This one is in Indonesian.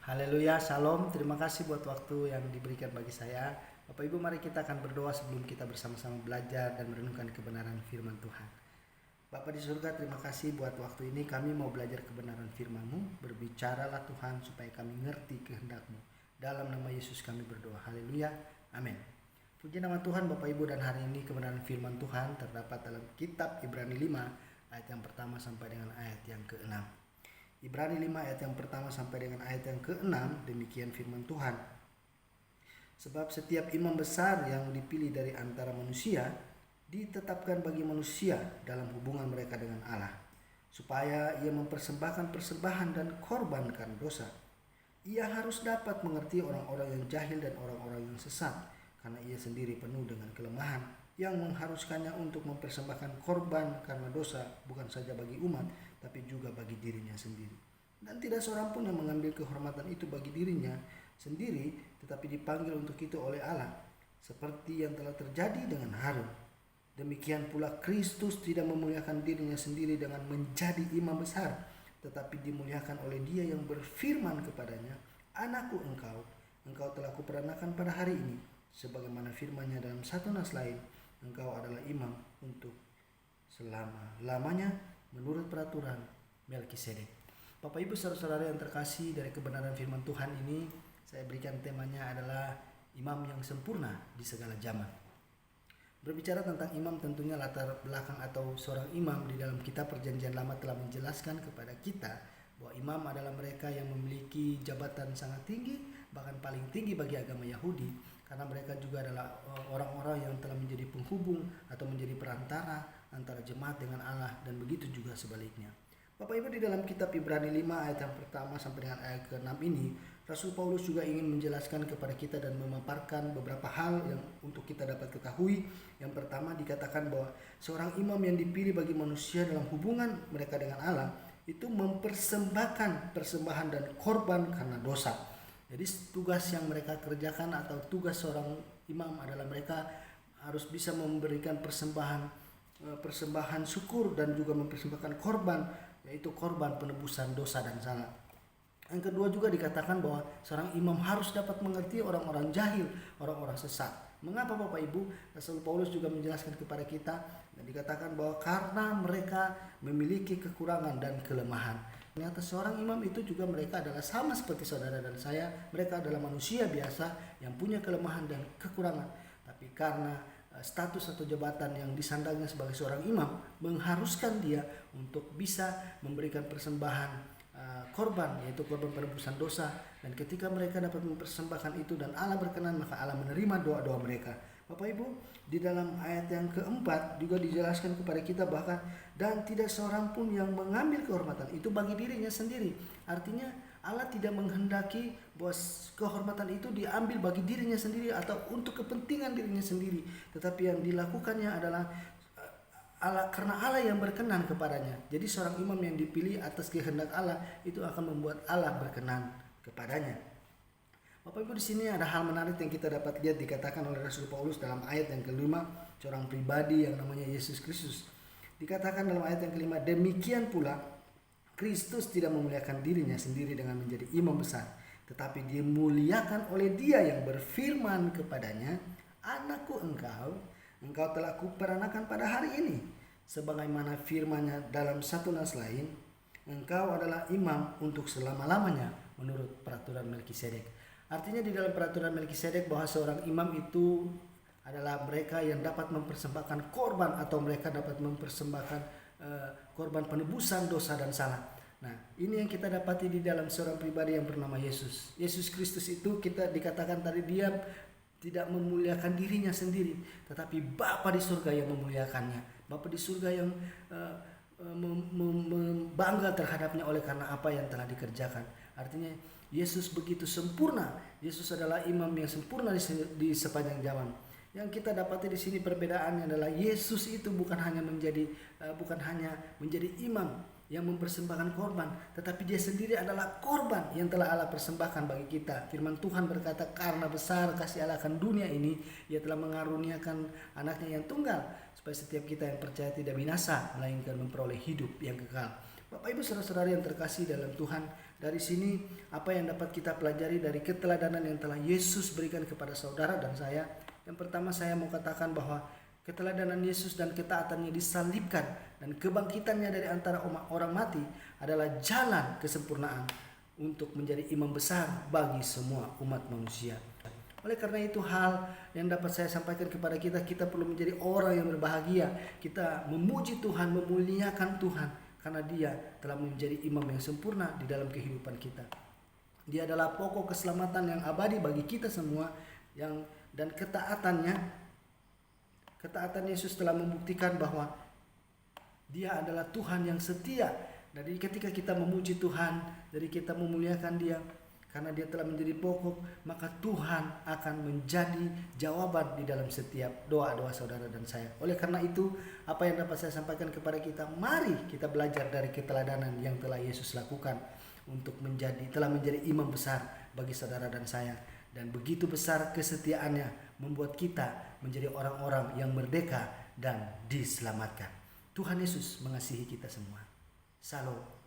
Haleluya, Shalom. Terima kasih buat waktu yang diberikan bagi saya. Bapak Ibu, mari kita akan berdoa sebelum kita bersama-sama belajar dan merenungkan kebenaran firman Tuhan. Bapa di surga, terima kasih buat waktu ini. Kami mau belajar kebenaran firman-Mu. Berbicaralah Tuhan supaya kami ngerti kehendak-Mu. Dalam nama Yesus kami berdoa. Haleluya. Amin. Puji nama Tuhan Bapak Ibu, dan hari ini kebenaran firman Tuhan terdapat dalam kitab Ibrani 5 ayat yang pertama sampai dengan ayat yang ke-6. Ibrani 5 ayat yang pertama sampai dengan ayat yang ke-6, demikian firman Tuhan. Sebab setiap imam besar yang dipilih dari antara manusia ditetapkan bagi manusia dalam hubungan mereka dengan Allah, supaya ia mempersembahkan persembahan dan korbankan dosa. Ia harus dapat mengerti orang-orang yang jahil dan orang-orang yang sesat, karena ia sendiri penuh dengan kelemahan, yang mengharuskannya untuk mempersembahkan korban karena dosa, bukan saja bagi umat, tapi juga bagi dirinya sendiri. Dan tidak seorang pun yang mengambil kehormatan itu bagi dirinya sendiri, tetapi dipanggil untuk itu oleh Allah, seperti yang telah terjadi dengan Harun. Demikian pula Kristus tidak memuliakan dirinya sendiri dengan menjadi imam besar, tetapi dimuliakan oleh Dia yang berfirman kepadanya, "Anakku, engkau telah kuperanakan pada hari ini, sebagaimana firman-Nya dalam satu nas lain, engkau adalah imam untuk selama-lamanya menurut peraturan Melkisedek." Bapak Ibu saudara-saudara yang terkasih, dari kebenaran firman Tuhan ini saya berikan temanya adalah imam yang sempurna di segala zaman. Berbicara tentang imam, tentunya latar belakang atau seorang imam di dalam kitab Perjanjian Lama telah menjelaskan kepada kita bahwa imam adalah mereka yang memiliki jabatan sangat tinggi, bahkan paling tinggi bagi agama Yahudi, karena mereka juga adalah orang-orang yang telah menjadi penghubung atau menjadi perantara antara jemaat dengan Allah, dan begitu juga sebaliknya. Bapak Ibu, di dalam kitab Ibrani 5 ayat yang pertama sampai dengan ayat ke-6 ini, Rasul Paulus juga ingin menjelaskan kepada kita dan memaparkan beberapa hal yang untuk kita dapat ketahui. Yang pertama, dikatakan bahwa seorang imam yang dipilih bagi manusia dalam hubungan mereka dengan Allah itu mempersembahkan persembahan dan korban karena dosa. Jadi tugas yang mereka kerjakan atau tugas seorang imam adalah mereka harus bisa memberikan persembahan syukur dan juga mempersembahkan korban, yaitu korban penebusan dosa dan salah. Yang kedua juga dikatakan bahwa seorang imam harus dapat mengerti orang-orang jahil, orang-orang sesat. Mengapa Bapak Ibu? Rasul Paulus juga menjelaskan kepada kita dan dikatakan bahwa karena mereka memiliki kekurangan dan kelemahan. Ternyata seorang imam itu juga mereka adalah sama seperti saudara dan saya. Mereka adalah manusia biasa yang punya kelemahan dan kekurangan. Tapi karena status atau jabatan yang disandangnya sebagai seorang imam mengharuskan dia untuk bisa memberikan persembahan korban, yaitu korban penebusan dosa, dan ketika mereka dapat mempersembahkan itu dan Allah berkenan, maka Allah menerima doa-doa mereka. Bapak Ibu, di dalam ayat yang keempat juga dijelaskan kepada kita bahkan dan tidak seorang pun yang mengambil kehormatan itu bagi dirinya sendiri. Artinya Allah tidak menghendaki bahwa kehormatan itu diambil bagi dirinya sendiri atau untuk kepentingan dirinya sendiri, tetapi yang dilakukannya adalah Allah, karena Allah yang berkenan kepadanya. Jadi seorang imam yang dipilih atas kehendak Allah itu akan membuat Allah berkenan kepadanya. Bapak Ibu, di sini ada hal menarik yang kita dapat lihat dikatakan oleh Rasul Paulus dalam ayat yang kelima, seorang pribadi yang namanya Yesus Kristus. Dikatakan dalam ayat yang kelima, demikian pula Kristus tidak memuliakan dirinya sendiri dengan menjadi imam besar, tetapi dimuliakan oleh Dia yang berfirman kepadanya, "Anakku, engkau telah kuperanakan pada hari ini, sebagaimana firman-Nya dalam satu nas lain, engkau adalah imam untuk selama-lamanya menurut peraturan Melkisedek." Artinya di dalam peraturan Melkisedek bahwa seorang imam itu adalah mereka yang dapat mempersembahkan korban atau mereka dapat mempersembahkan korban penebusan dosa dan salah. Nah, ini yang kita dapati di dalam seorang pribadi yang bernama Yesus. Yesus Kristus itu kita dikatakan tadi dia tidak memuliakan dirinya sendiri, tetapi Bapa di surga yang memuliakannya. Bapa di surga yang bangga terhadapnya oleh karena apa yang telah dikerjakan. Artinya Yesus begitu sempurna. Yesus adalah imam yang sempurna di sepanjang zaman. Yang kita dapati di sini perbedaannya adalah Yesus itu bukan hanya menjadi imam yang mempersembahkan korban, tetapi Dia sendiri adalah korban yang telah Allah persembahkan bagi kita. Firman Tuhan berkata, karena besar kasih Allah akan dunia ini, Ia telah mengaruniakan anaknya yang tunggal, supaya setiap kita yang percaya tidak binasa, melainkan memperoleh hidup yang kekal. Bapak Ibu saudara-saudari yang terkasih dalam Tuhan, Dari sini apa yang dapat kita pelajari dari keteladanan yang telah Yesus berikan kepada saudara dan saya. Yang pertama saya mau katakan bahwa keteladanan Yesus dan ketaatannya disalibkan dan kebangkitannya dari antara orang mati adalah jalan kesempurnaan untuk menjadi imam besar bagi semua umat manusia. Oleh karena itu hal yang dapat saya sampaikan kepada kita, kita perlu menjadi orang yang berbahagia. Kita memuji Tuhan, memuliakan Tuhan karena Dia telah menjadi imam yang sempurna di dalam kehidupan kita. Dia adalah pokok keselamatan yang abadi bagi kita semua, dan ketaatan Yesus telah membuktikan bahwa Dia adalah Tuhan yang setia. Jadi ketika kita memuji Tuhan, dari kita memuliakan Dia, karena Dia telah menjadi pokok, maka Tuhan akan menjadi jawaban di dalam setiap doa-doa saudara dan saya. Oleh karena itu, apa yang dapat saya sampaikan kepada kita, mari kita belajar dari keteladanan yang telah Yesus lakukan untuk telah menjadi imam besar bagi saudara dan saya. Dan begitu besar kesetiaannya membuat kita menjadi orang-orang yang merdeka dan diselamatkan. Tuhan Yesus mengasihi kita semua. Shalom.